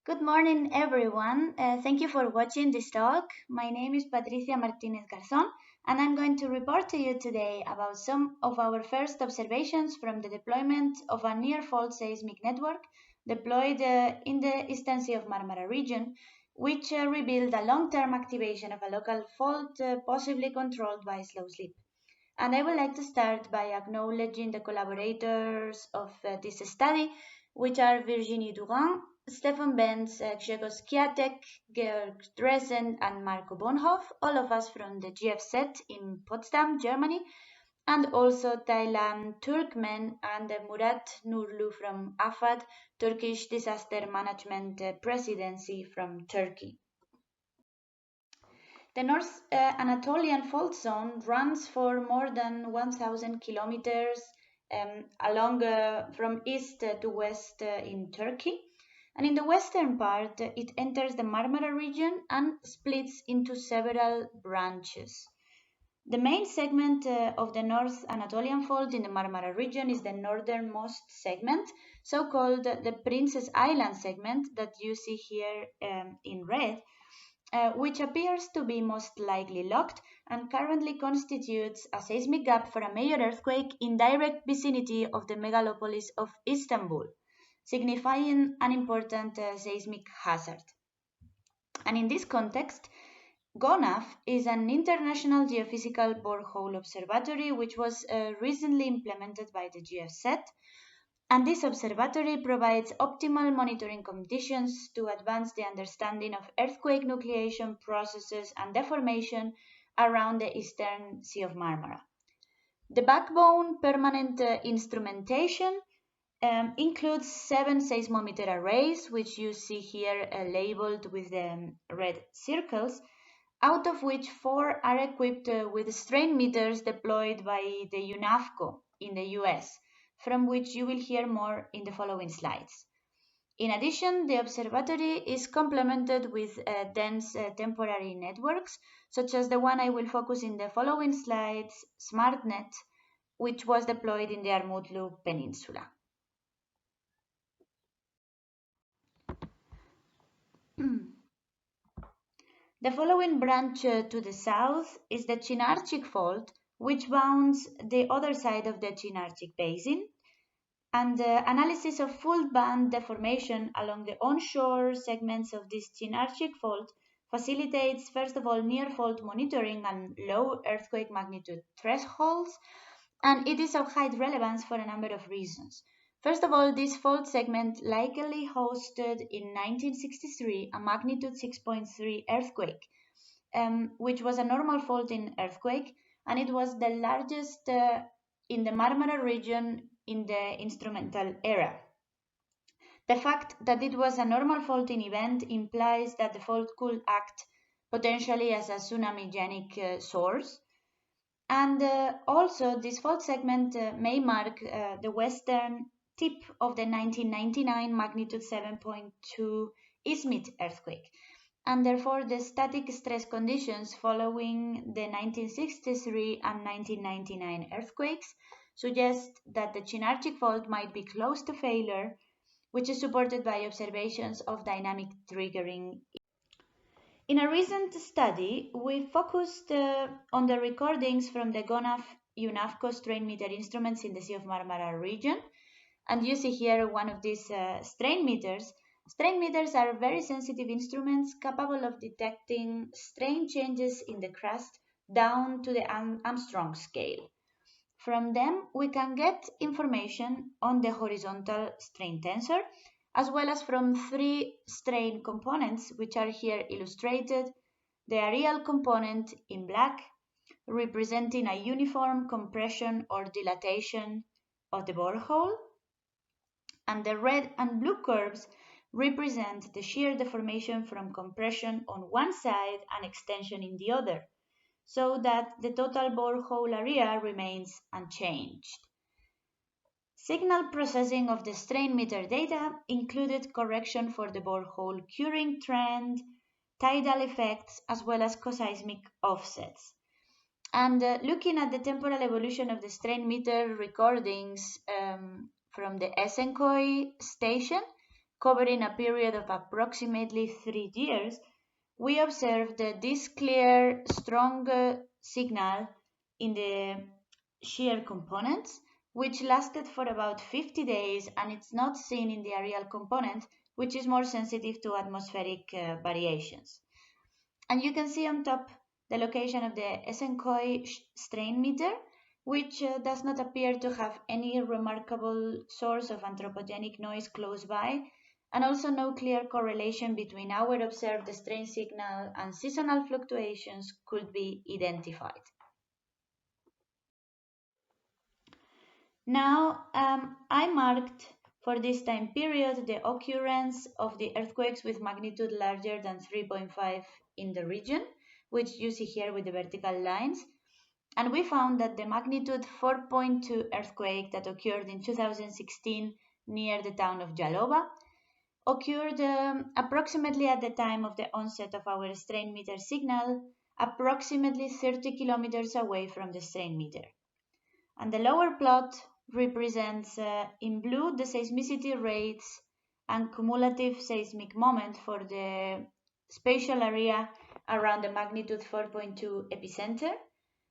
Good morning, everyone. Thank you for watching this talk. My name is Patricia Martínez-Garzón, and I'm going to report to you today about some of our first observations from the deployment of a near-fault seismic network deployed in the eastern Sea of Marmara region, which revealed a long-term activation of a local fault possibly controlled by slow slip. And I would like to start by acknowledging the collaborators of this study, which are Virginie Durand, Stefan Benz, Grzegorz Kiatek, Georg Dresen, and Marco Bonhoff, all of us from the GFZ in Potsdam, Germany, and also Taylan Turkmen and Murat Nurlu from AFAD, Turkish Disaster Management Presidency from Turkey. The North Anatolian Fault Zone runs for more than 1,000 kilometers along from east to west in Turkey. And in the western part, it enters the Marmara region and splits into several branches. The main segment of the North Anatolian Fault in the Marmara region is the northernmost segment, so-called the Princess Island segment that you see here in red, which appears to be most likely locked and currently constitutes a seismic gap for a major earthquake in direct vicinity of the megalopolis of Istanbul, signifying an important seismic hazard. And in this context, GONAF is an international geophysical borehole observatory which was recently implemented by the GFZ, and this observatory provides optimal monitoring conditions to advance the understanding of earthquake nucleation processes and deformation around the eastern Sea of Marmara. The backbone permanent instrumentation includes 7 seismometer arrays, which you see here labeled with the red circles, out of which 4 are equipped with strain meters deployed by the UNAFCO in the US, from which you will hear more in the following slides. In addition, the observatory is complemented with dense temporary networks, such as the one I will focus in the following slides, SmartNet, which was deployed in the Armutlu Peninsula. The following branch to the south is the Chinarchik Fault, which bounds the other side of the Chinarchik Basin, and analysis of full band deformation along the onshore segments of this Chinarchik Fault facilitates, first of all, near-fault monitoring and low earthquake magnitude thresholds, and it is of high relevance for a number of reasons. First of all, this fault segment likely hosted in 1963 a magnitude 6.3 earthquake, which was a normal fault in earthquake, and it was the largest in the Marmara region in the instrumental era. The fact that it was a normal faulting event implies that the fault could act potentially as a tsunami-genic source. And also, this fault segment may mark the western tip of the 1999 magnitude 7.2 Izmit earthquake. And therefore, the static stress conditions following the 1963 and 1999 earthquakes suggest that the Chinarchik fault might be close to failure, which is supported by observations of dynamic triggering. In a recent study, we focused on the recordings from the GONAF UNAFCO strain meter instruments in the Sea of Marmara region. And you see here one of these strain meters. Strain meters are very sensitive instruments capable of detecting strain changes in the crust down to the Armstrong scale. From them, we can get information on the horizontal strain tensor, as well as from 3 strain components, which are here illustrated. The areal component in black, representing a uniform compression or dilatation of the borehole, and the red and blue curves represent the shear deformation from compression on one side and extension in the other, so that the total borehole area remains unchanged. Signal processing of the strain meter data included correction for the borehole curing trend, tidal effects, as well as coseismic offsets. And looking at the temporal evolution of the strain meter recordings from the Esenkoi station, covering a period of approximately 3 years, we observed this clear, strong signal in the shear components, which lasted for about 50 days, and it's not seen in the aerial component, which is more sensitive to atmospheric variations. And you can see on top the location of the Esenkoi strain meter, which does not appear to have any remarkable source of anthropogenic noise close by, and also no clear correlation between our observed strain signal and seasonal fluctuations could be identified. Now, I marked for this time period the occurrence of the earthquakes with magnitude larger than 3.5 in the region, which you see here with the vertical lines. And we found that the magnitude 4.2 earthquake that occurred in 2016 near the town of Jalova occurred approximately at the time of the onset of our strain meter signal, approximately 30 kilometers away from the strain meter. And the lower plot represents in blue the seismicity rates and cumulative seismic moment for the spatial area around the magnitude 4.2 epicenter,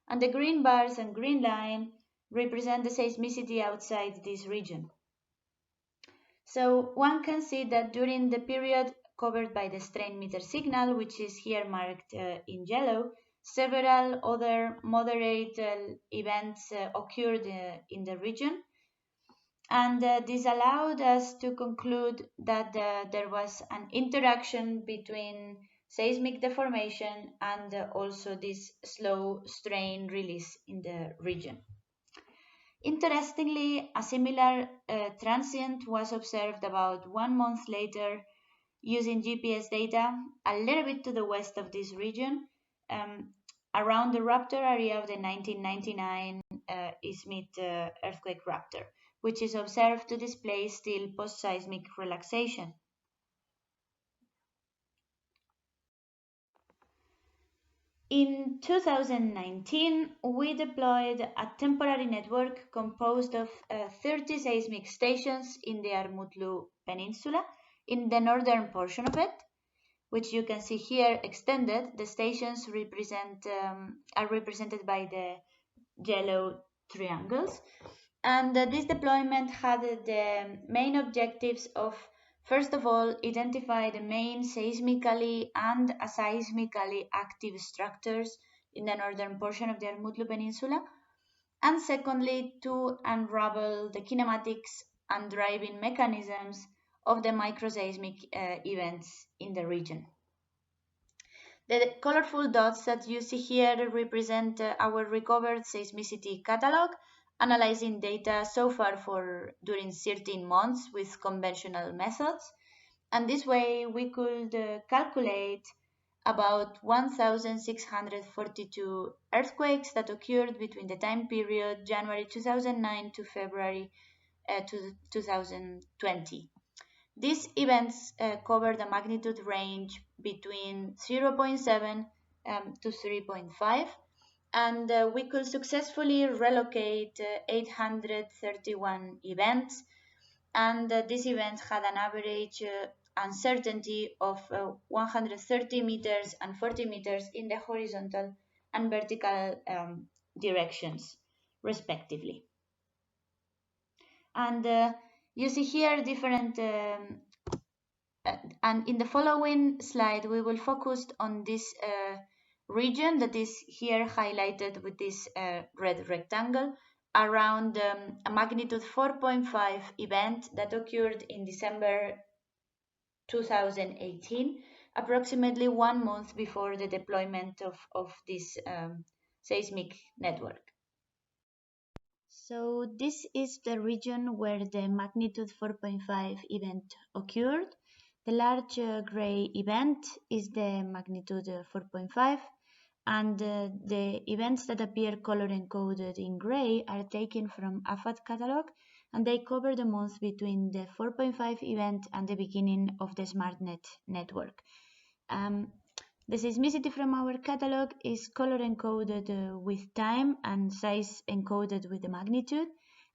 and the green bars and green line represent the seismicity outside this region. So one can see that during the period covered by the strain meter signal, which is here marked in yellow, several other moderate events occurred in the region, and this allowed us to conclude that there was an interaction between seismic deformation and also this slow strain release in the region. Interestingly, a similar transient was observed about 1 month later using GPS data a little bit to the west of this region, around the rupture area of the 1999 Izmit earthquake rupture, which is observed to display still post-seismic relaxation. In 2019, we deployed a temporary network composed of 30 seismic stations in the Armutlu Peninsula, in the northern portion of it, which you can see here extended. The stations are represented by the yellow triangles. And this deployment had the main objectives of, first of all, identify the main seismically and aseismically active structures in the northern portion of the Armutlu Peninsula, and secondly, to unravel the kinematics and driving mechanisms of the microseismic events in the region. The colorful dots that you see here represent our recovered seismicity catalog, analyzing data so far during 13 months with conventional methods. And this way we could calculate about 1,642 earthquakes that occurred between the time period January 2009 to February 2020. These events cover the magnitude range between 0.7 to 3.5, and we could successfully relocate 831 events, and these events had an average uncertainty of 130 meters and 40 meters in the horizontal and vertical directions, respectively. And you see here different, and in the following slide, we will focus on this region that is here highlighted with this red rectangle around a magnitude 4.5 event that occurred in December 2018, approximately 1 month before the deployment of this seismic network. So this is the region where the magnitude 4.5 event occurred. The large gray event is the magnitude 4.5, and the events that appear color encoded in gray are taken from AFAD catalog, and they cover the month between the 4.5 event and the beginning of the SmartNet network. The seismicity from our catalog is color encoded with time and size encoded with the magnitude,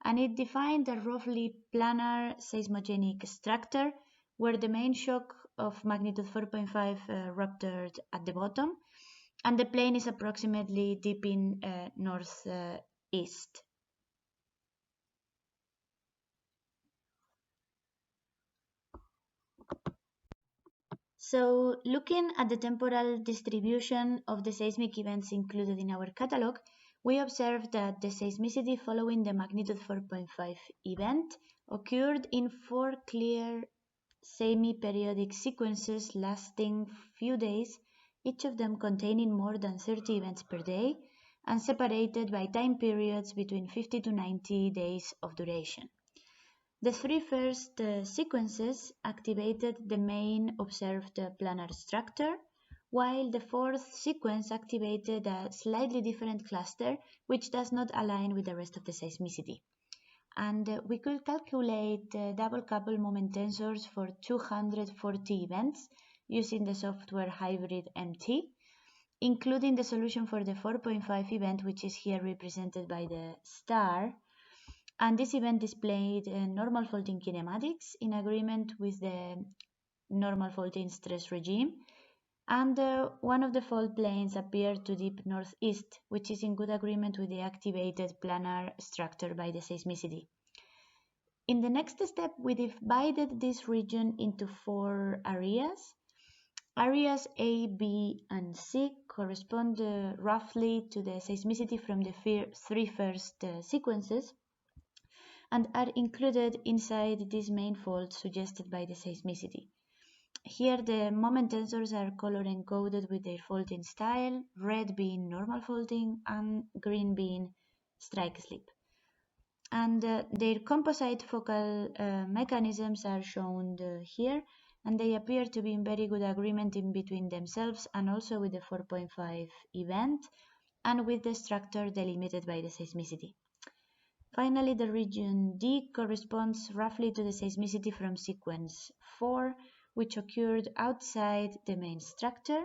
and it defined a roughly planar seismogenic structure where the main shock of magnitude 4.5 ruptured at the bottom, and the plane is approximately deep in northeast. So, looking at the temporal distribution of the seismic events included in our catalog, we observed that the seismicity following the magnitude 4.5 event occurred in 4 clear semi-periodic sequences lasting few days, each of them containing more than 30 events per day, and separated by time periods between 50 to 90 days of duration. The 3 first sequences activated the main observed planar structure, while the 4th sequence activated a slightly different cluster which does not align with the rest of the seismicity. And we could calculate double couple moment tensors for 240 events using the software hybrid MT, including the solution for the 4.5 event, which is here represented by the star. And this event displayed normal faulting kinematics in agreement with the normal faulting stress regime. And one of the fault planes appeared to deep northeast, which is in good agreement with the activated planar structure by the seismicity. In the next step, we divided this region into 4 areas. Areas A, B, and C correspond roughly to the seismicity from the 3 first sequences, and are included inside this main fault suggested by the seismicity. Here the moment tensors are color encoded with their faulting style, red being normal faulting and green being strike slip. And their composite focal mechanisms are shown here, and they appear to be in very good agreement in between themselves and also with the 4.5 event and with the structure delimited by the seismicity. Finally, the region D corresponds roughly to the seismicity from sequence 4, which occurred outside the main structure,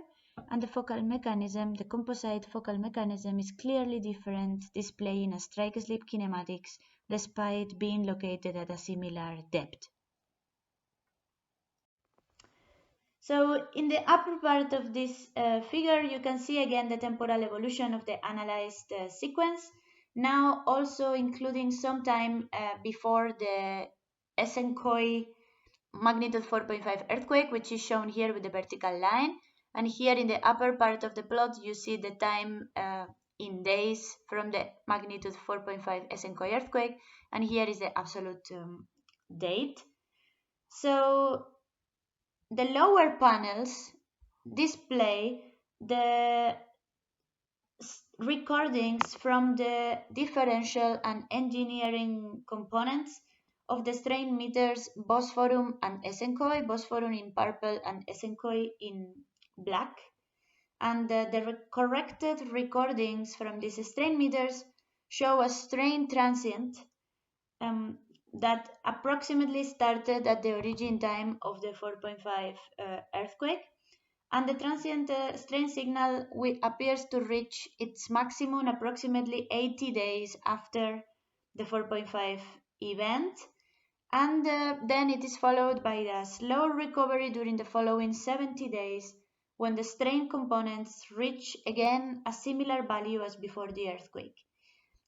and the focal mechanism, the composite focal mechanism, is clearly different, displaying a strike slip kinematics despite being located at a similar depth. So in the upper part of this figure, you can see again the temporal evolution of the analyzed sequence, now also including some time before the Esenkoi magnitude 4.5 earthquake, which is shown here with the vertical line. And here in the upper part of the plot, you see the time in days from the magnitude 4.5 Esenkoi earthquake, and here is the absolute date. So the lower panels display the recordings from the differential and engineering components of the strain meters Bosphorum and Esenkoi, Bosphorum in purple and Esenkoi in black. And the corrected recordings from these strain meters show a strain transient that approximately started at the origin time of the 4.5 earthquake, and the transient strain signal appears to reach its maximum approximately 80 days after the 4.5 event, and then it is followed by a slow recovery during the following 70 days when the strain components reach again a similar value as before the earthquake.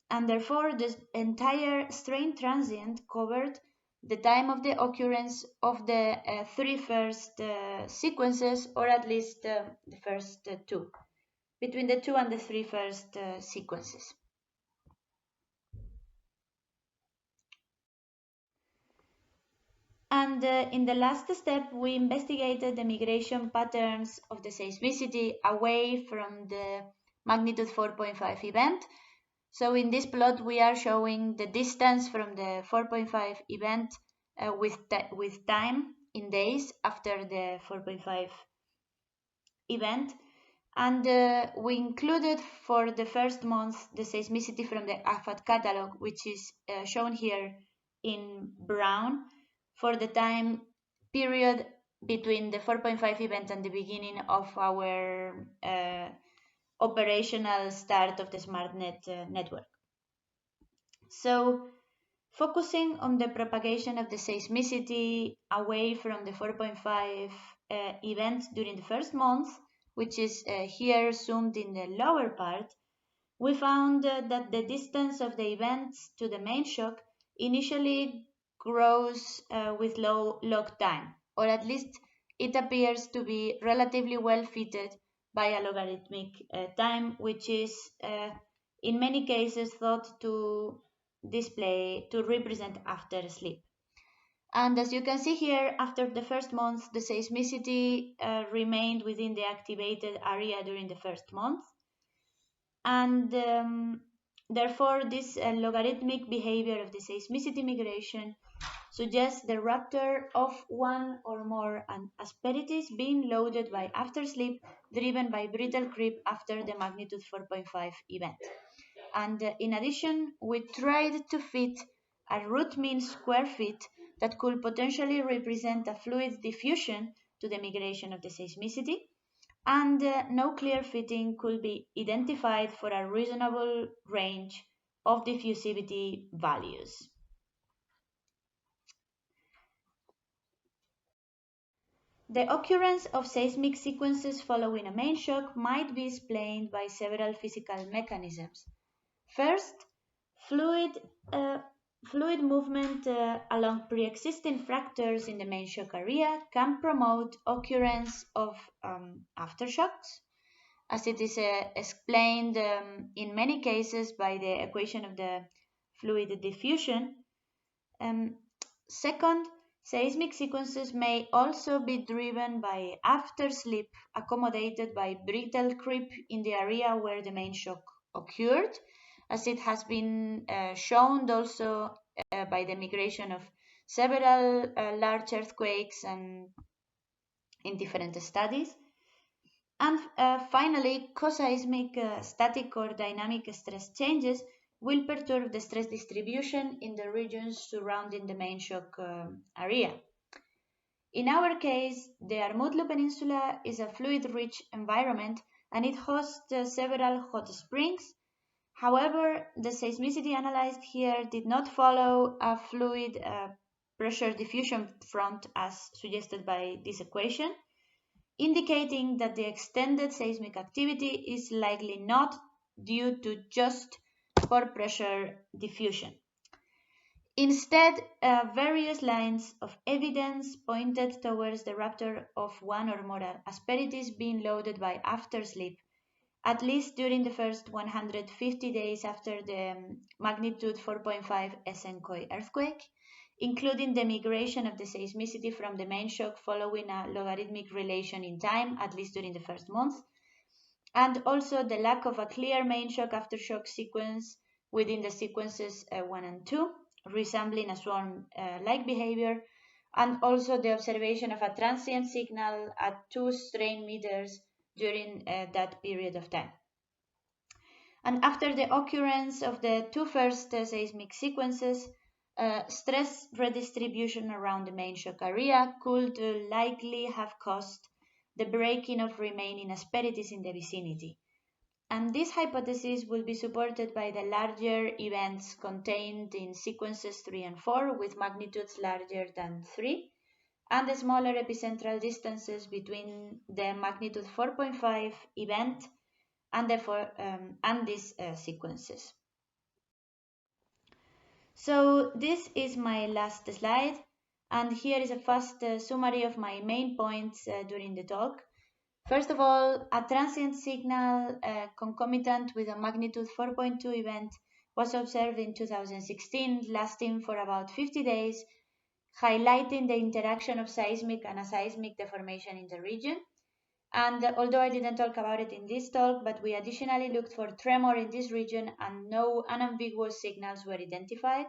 And therefore the entire strain transient covered the time of the occurrence of the 3 first sequences, or at least the first 2, between the 2 and the 3 first sequences. And in the last step, we investigated the migration patterns of the seismicity away from the magnitude 4.5 event. So in this plot, we are showing the distance from the 4.5 event with time in days after the 4.5 event. And we included for the first month the seismicity from the AFAT catalog, which is shown here in brown, for the time period between the 4.5 event and the beginning of our operational start of the SmartNet network. So focusing on the propagation of the seismicity away from the 4.5 event during the first month, which is here zoomed in the lower part, we found that the distance of the events to the main shock initially grows with low log time, or at least it appears to be relatively well fitted by a logarithmic time, which is in many cases thought to represent after sleep. And as you can see here, after the first month, the seismicity remained within the activated area during the first month. And therefore, this logarithmic behavior of the seismicity migration suggests the rupture of one or more asperities being loaded by aftersleep driven by brittle creep after the magnitude 4.5 event. And in addition, we tried to fit a root mean square fit that could potentially represent a fluid diffusion to the migration of the seismicity, and no clear fitting could be identified for a reasonable range of diffusivity values. The occurrence of seismic sequences following a main shock might be explained by several physical mechanisms. First, fluid movement along pre-existing fractures in the main shock area can promote occurrence of aftershocks, as it is explained in many cases by the equation of the fluid diffusion. Second, seismic sequences may also be driven by aftersleep accommodated by brittle creep in the area where the main shock occurred, as it has been shown also by the migration of several large earthquakes and in different studies. And finally, coseismic static or dynamic stress changes will perturb the stress distribution in the regions surrounding the main shock area. In our case, the Armutlu Peninsula is a fluid-rich environment and it hosts several hot springs. However, the seismicity analyzed here did not follow a fluid pressure diffusion front as suggested by this equation, indicating that the extended seismic activity is likely not due to just pore pressure diffusion. Instead, various lines of evidence pointed towards the rupture of one or more asperities being loaded by aftersleep, at least during the first 150 days after the magnitude 4.5 Esenkoi earthquake, including the migration of the seismicity from the main shock following a logarithmic relation in time, at least during the first month, and also the lack of a clear main shock aftershock sequence within the sequences 1 and 2, resembling a swarm-like behavior, and also the observation of a transient signal at 2 strain meters during that period of time. And after the occurrence of the two first seismic sequences, stress redistribution around the main shock area could likely have caused the breaking of remaining asperities in the vicinity. And this hypothesis will be supported by the larger events contained in sequences 3 and 4 with magnitudes larger than 3, and the smaller epicentral distances between the magnitude 4.5 event and these sequences. So this is my last slide, and here is a fast summary of my main points during the talk. First of all, a transient signal concomitant with a magnitude 4.2 event was observed in 2016, lasting for about 50 days, highlighting the interaction of seismic and aseismic deformation in the region. And although I didn't talk about it in this talk, but we additionally looked for tremor in this region and no unambiguous signals were identified.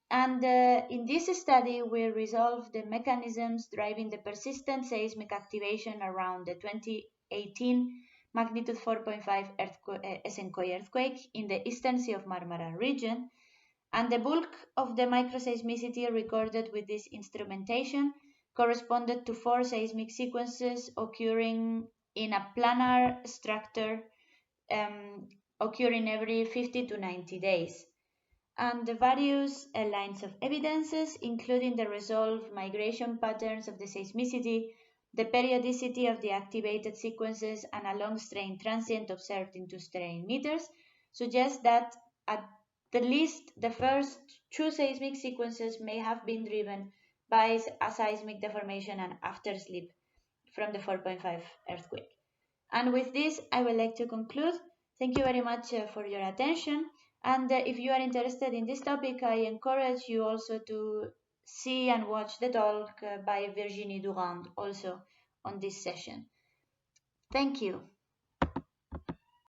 And in this study, we resolved the mechanisms driving the persistent seismic activation around the 2018 magnitude 4.5 Esenkoi earthquake in the eastern Sea of Marmara region. And the bulk of the microseismicity recorded with this instrumentation corresponded to 4 seismic sequences occurring in a planar structure occurring every 50 to 90 days. and the various lines of evidences, including the resolved migration patterns of the seismicity, the periodicity of the activated sequences, and a long strain transient observed in 2 strain meters, suggest that at the least the first 2 seismic sequences may have been driven by a seismic deformation and afterslip from the 4.5 earthquake. And with this, I would like to conclude. Thank you very much for your attention. And if you are interested in this topic, I encourage you also to see and watch the talk by Virginie Durand also on this session. Thank you.